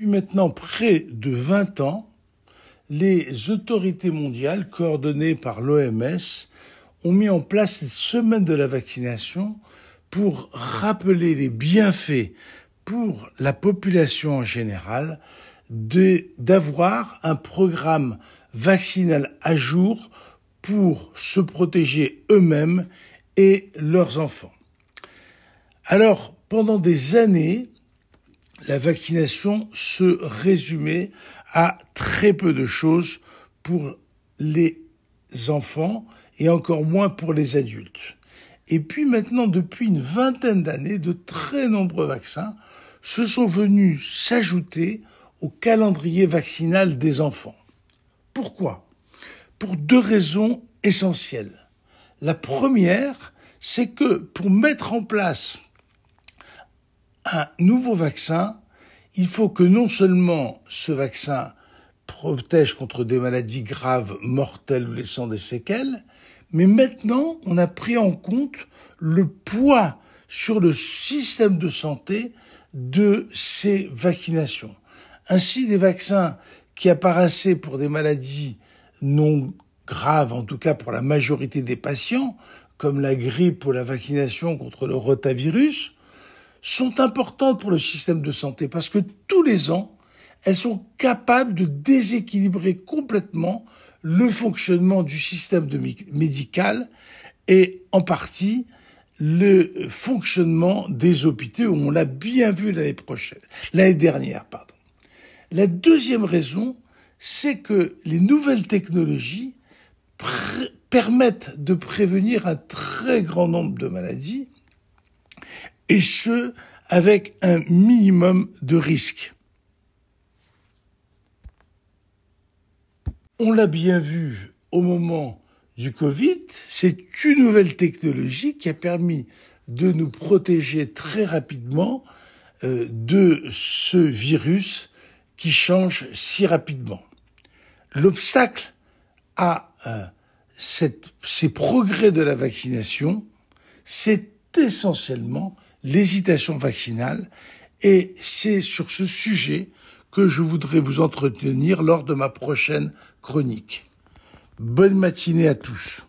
Depuis maintenant près de 20 ans, les autorités mondiales, coordonnées par l'OMS, ont mis en place les semaines de la vaccination pour rappeler les bienfaits pour la population en général d'avoir un programme vaccinal à jour pour se protéger eux-mêmes et leurs enfants. Alors, pendant des années, la vaccination se résumait à très peu de choses pour les enfants et encore moins pour les adultes. Et puis maintenant, depuis une vingtaine d'années, de très nombreux vaccins se sont venus s'ajouter au calendrier vaccinal des enfants. Pourquoi ? Pour deux raisons essentielles. La première, c'est que pour mettre en place un nouveau vaccin, il faut que non seulement ce vaccin protège contre des maladies graves, mortelles ou laissant des séquelles, mais maintenant, on a pris en compte le poids sur le système de santé de ces vaccinations. Ainsi, des vaccins qui apparaissaient pour des maladies non graves, en tout cas pour la majorité des patients, comme la grippe ou la vaccination contre le rotavirus, sont importantes pour le système de santé parce que tous les ans, elles sont capables de déséquilibrer complètement le fonctionnement du système médical et en partie le fonctionnement des hôpitaux. On l'a bien vu l'année dernière. La deuxième raison, c'est que les nouvelles technologies permettent de prévenir un très grand nombre de maladies et ce, avec un minimum de risques. On l'a bien vu au moment du Covid, c'est une nouvelle technologie qui a permis de nous protéger très rapidement de ce virus qui change si rapidement. L'obstacle à ces progrès de la vaccination, c'est essentiellement l'hésitation vaccinale, et c'est sur ce sujet que je voudrais vous entretenir lors de ma prochaine chronique. Bonne matinée à tous.